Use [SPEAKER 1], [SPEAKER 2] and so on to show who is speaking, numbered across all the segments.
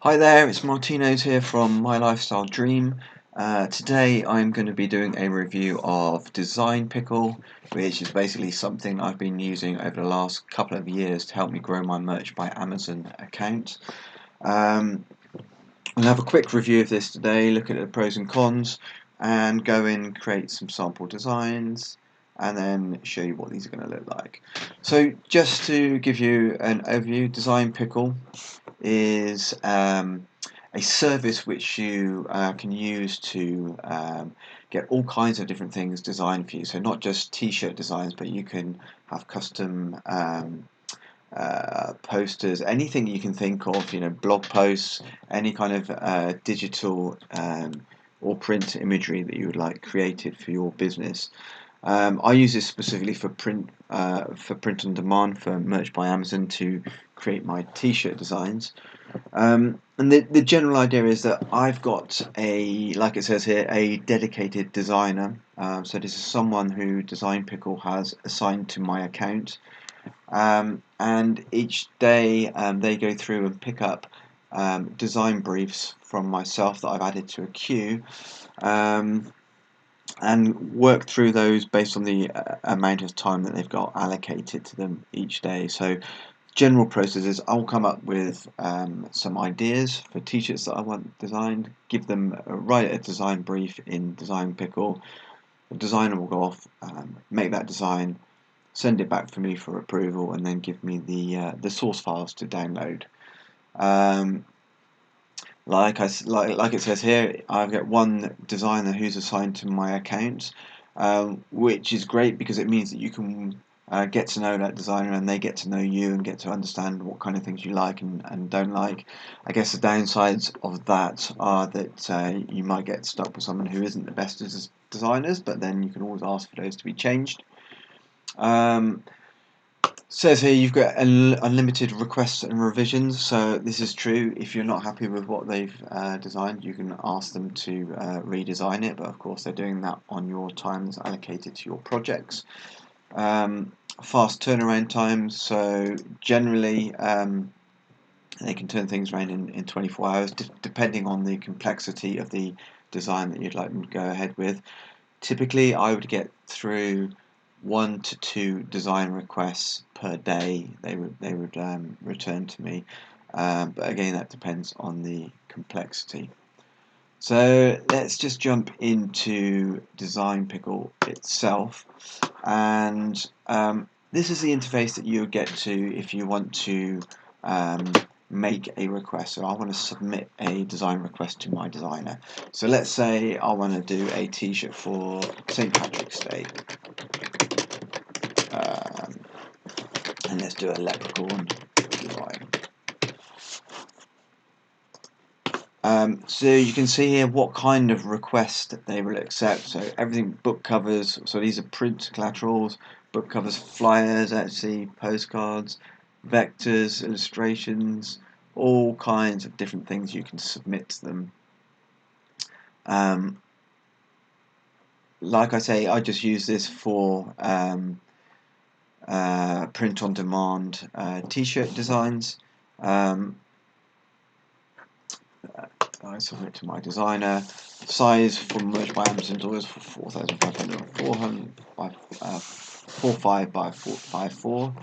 [SPEAKER 1] Hi there, it's Martino's here from My Lifestyle Dream. Today I'm going to be doing a review of Design Pickle, which is basically something I've been using over the last couple of years to help me grow my Merch by Amazon account. I'll have a quick review of this today, look at the pros and cons, and go in, create some sample designs, and then show you what these are going to look like. So just to give you an overview, Design Pickle is a service which you can use to get all kinds of different things designed for you. So not just t-shirt designs, but you can have custom posters, anything you can think of, blog posts, any kind of digital or print imagery that you would like created for your business. I use this specifically for print on demand for Merch by Amazon to create my t-shirt designs. And the general idea is that I've got like it says here, a dedicated designer. So this is someone who Design Pickle has assigned to my account. And each day they go through and pick up design briefs from myself that I've added to a queue. And work through those based on the amount of time that they've got allocated to them each day. So general process is I'll come up with some ideas for t-shirts that I want designed, write a design brief in Design Pickle. The designer will go off, make that design, send it back for me for approval, and then give me the source files to download. Like it says here, I've got one designer who's assigned to my account, which is great because it means that you can get to know that designer and they get to know you and get to understand what kind of things you like and don't like. I guess the downsides of that are that you might get stuck with someone who isn't the best as designers, but then you can always ask for those to be changed. Says here you've got unlimited requests and revisions, so this is true. If you're not happy with what they've designed, you can ask them to redesign it, but of course they're doing that on your time that's allocated to your projects. Fast turnaround times, so generally they can turn things around in 24 hours, depending on the complexity of the design that you'd like them to go ahead with. Typically I would get through 1 to 2 design requests per day they would return to me, but again that depends on the complexity. So let's just jump into Design Pickle itself, and this is the interface that you get to if you want to make a request. So I want to submit a design request to my designer. So let's say I want to do a t-shirt for St. Patrick's Day. And let's do a leprechaun design. So you can see here what kind of request they will accept. So everything, book covers, so these are print collaterals, book covers, flyers, actually postcards, vectors, illustrations, all kinds of different things you can submit to them. Like I say, I just use this for print on demand t-shirt designs. I submit to my designer. Size from Merch by Amazon doors for 4,500 by 45 by 454.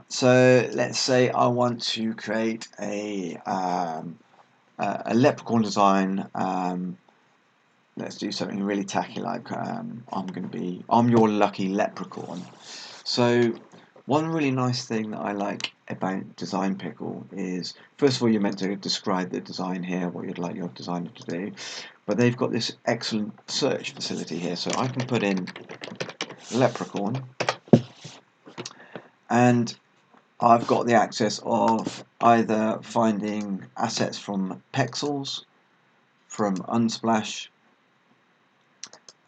[SPEAKER 1] So let's say I want to create a leprechaun design. Let's do something really tacky, like I'm your lucky leprechaun. So one really nice thing that I like about Design Pickle is, first of all, you're meant to describe the design here, what you'd like your designer to do, but they've got this excellent search facility here, so I can put in leprechaun, and I've got the access of either finding assets from Pexels, from Unsplash,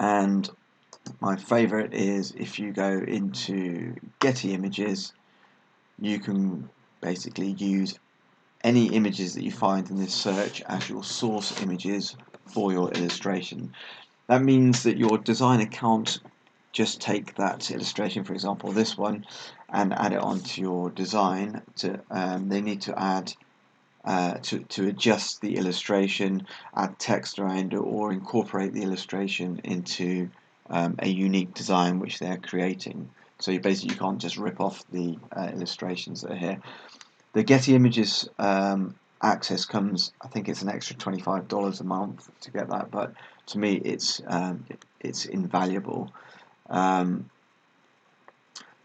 [SPEAKER 1] and my favourite is if you go into Getty Images, you can basically use any images that you find in this search as your source images for your illustration. That means that your designer can't just take that illustration, for example this one, and add it onto your design. They need to add to adjust the illustration, add text around it, or incorporate the illustration into a unique design which they're creating. So you basically can't just rip off the illustrations that are here. The Getty Images access comes, I think it's an extra $25 a month to get that, but to me it's invaluable.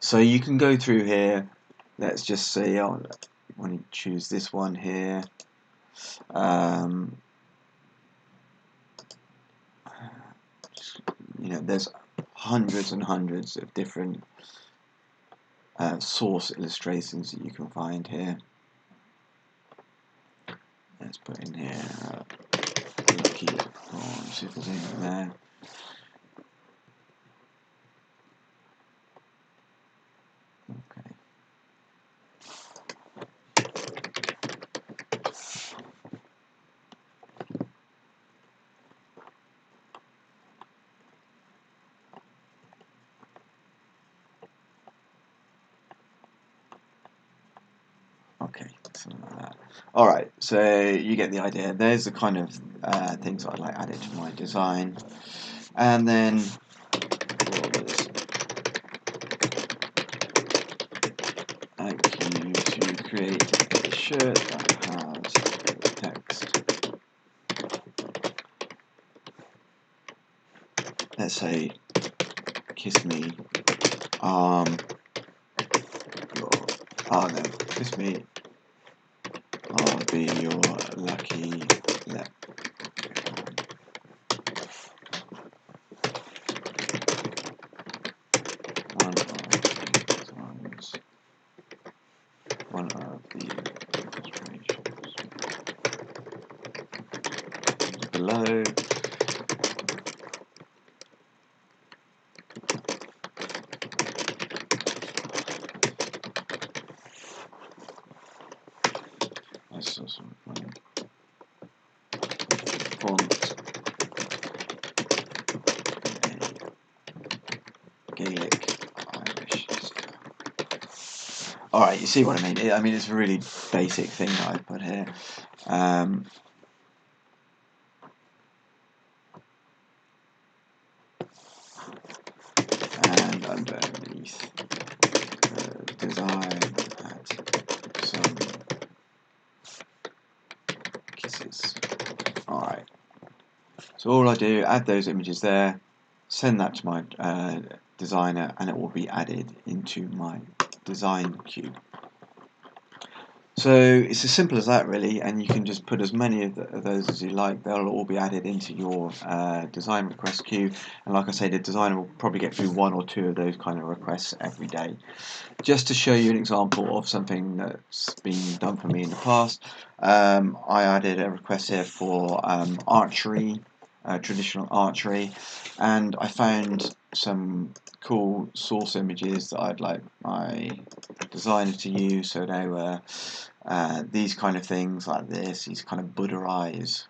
[SPEAKER 1] So you can go through here. Let's just say I want to choose this one here. There's hundreds and hundreds of different source illustrations that you can find here. Let's put in here lucky prawn, see if there's anything there. Okay. Okay, something like that. Alright, so you get the idea. There's the kind of things I'd like added to my design. And then I'd like you to create a shirt that has text. Let's say, kiss me, no, kiss me, I'll be your lucky leprechaun. One of the illustrations below. That's also fun. Font Gaelic Irish. Alright, you see what I mean? I mean, it's a really basic thing that I put here. And underneath design, add some kisses. Alright. So all I do, add those images there, send that to my designer, and it will be added into my design queue. So it's as simple as that, really, and you can just put as many of those as you like. They'll all be added into your design request queue, and like I say, the designer will probably get through one or two of those kind of requests every day. Just to show you an example of something that's been done for me in the past, I added a request here for archery, traditional archery, and I found some cool source images that I'd like my designer to use. So they were these kind of things like this, these kind of Buddha eyes,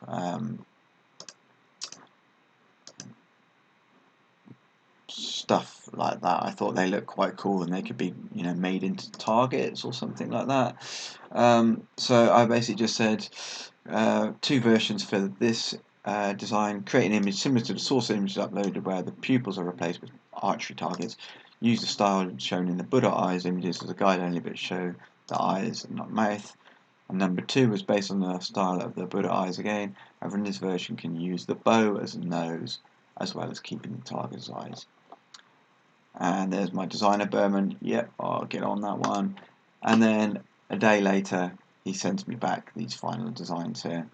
[SPEAKER 1] stuff like that. I thought they looked quite cool and they could be, made into targets or something like that. So I basically just said two versions for this design. Create an image similar to the source image uploaded where the pupils are replaced with archery targets. Use the style shown in the Buddha eyes images as a guide only, but show the eyes and not mouth. And number 2 was based on the style of the Buddha eyes again. However, in this version, can use the bow as a nose as well as keeping the target's eyes. And there's my designer Berman. Yep, I'll get on that one. And then a day later, he sends me back these final designs here,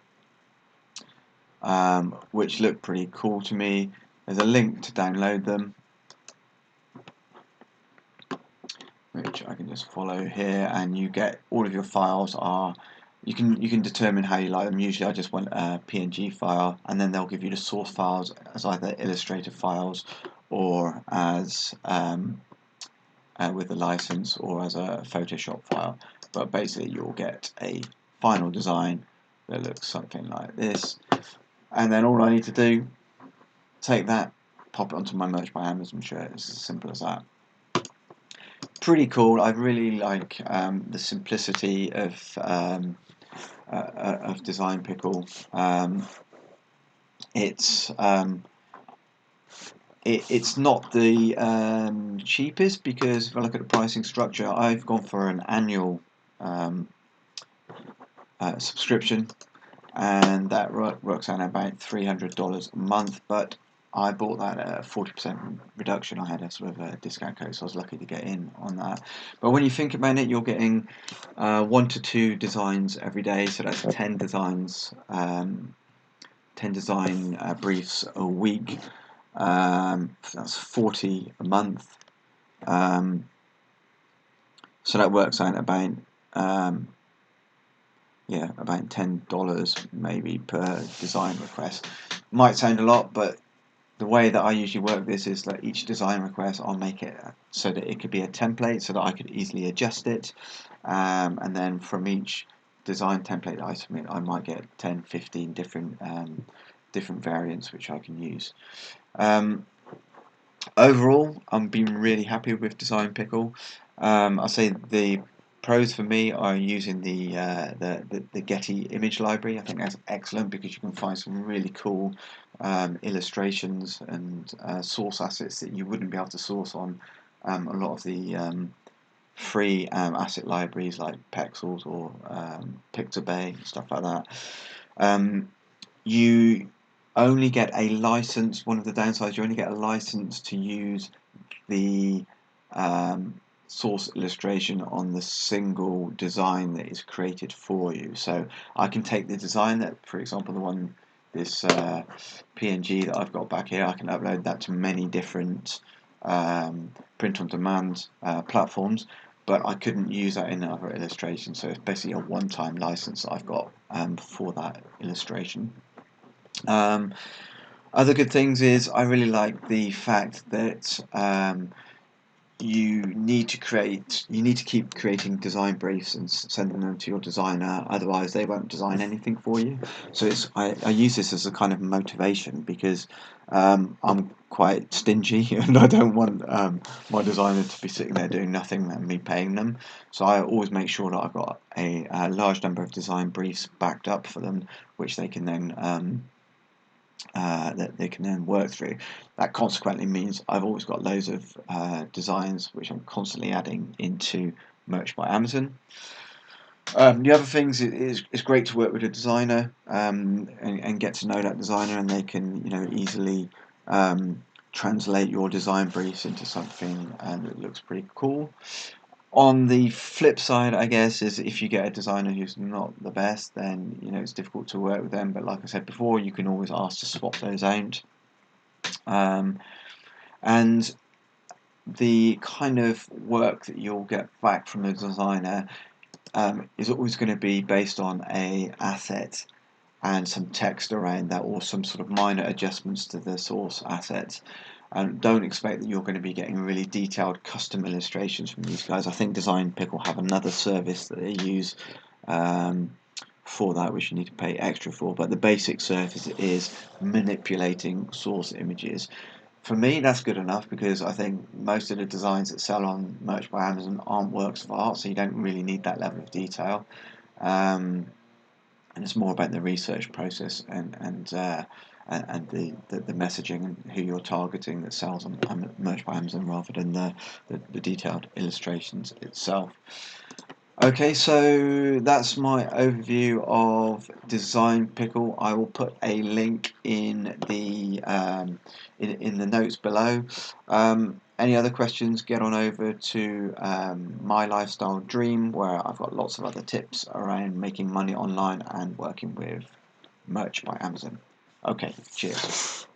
[SPEAKER 1] which look pretty cool to me. There's a link to download them, which I can just follow here, and you get all of your files are. You can determine how you like them. Usually, I just want a PNG file, and then they'll give you the source files as either Illustrator files or as with a license or as a Photoshop file. But basically, you'll get a final design that looks something like this, and then all I need to do, take that, pop it onto my Merch by Amazon shirt. It's as simple as that. Pretty cool. I really like the simplicity of Design Pickle. It's it's not the cheapest, because if I look at the pricing structure, I've gone for an annual subscription, and that works out about $300 a month. But I bought that at a 40% reduction. I had a sort of a discount code, so I was lucky to get in on that. But when you think about it, you're getting 1 to 2 designs every day, so that's 10 designs, 10 design briefs a week. That's 40 a month. So that works out about about $10 maybe per design request. Might sound a lot, but the way that I usually work this is that each design request, I'll make it so that it could be a template, so that I could easily adjust it, and then from each design template that I submit, I might get 10, 15 different variants which I can use. Overall, I'm being really happy with Design Pickle. I say the pros for me are using the Getty image library. I think that's excellent, because you can find some really cool illustrations and source assets that you wouldn't be able to source on a lot of the free asset libraries like Pexels or Pixabay, stuff like that. You only get a license. One of the downsides, you only get a license to use the source illustration on the single design that is created for you. So I can take the design that, for example, the one, this PNG that I've got back here, I can upload that to many different print on demand platforms, but I couldn't use that in other illustrations. So it's basically a one-time license that I've got for that illustration. Other good things is, I really like the fact that you need to keep creating design briefs and sending them to your designer, otherwise they won't design anything for you. So I use this as a kind of motivation, because I'm quite stingy and I don't want my designer to be sitting there doing nothing and me paying them. So I always make sure that I've got a large number of design briefs backed up for them, which they can then work through. That consequently means I've always got loads of designs which I'm constantly adding into Merch by Amazon. The other things is it's great to work with a designer and get to know that designer, and they can easily translate your design briefs into something that looks pretty cool. On the flip side, I guess, is if you get a designer who's not the best, then it's difficult to work with them. But like I said before, you can always ask to swap those out. And the kind of work that you'll get back from a designer is always going to be based on a asset and some text around that, or some sort of minor adjustments to the source assets. And don't expect that you're going to be getting really detailed custom illustrations from these guys. I think Design Pickle have another service that they use for that, which you need to pay extra for. But the basic service is manipulating source images. For me, that's good enough, because I think most of the designs that sell on Merch by Amazon aren't works of art, so you don't really need that level of detail. And it's more about the research process and the messaging and who you're targeting that sells on Merch by Amazon, rather than the detailed illustrations itself. Okay, so that's my overview of Design Pickle. I will put a link in the in the notes below. Any other questions, get on over to My Lifestyle Dream, where I've got lots of other tips around making money online and working with Merch by Amazon. Okay, cheers.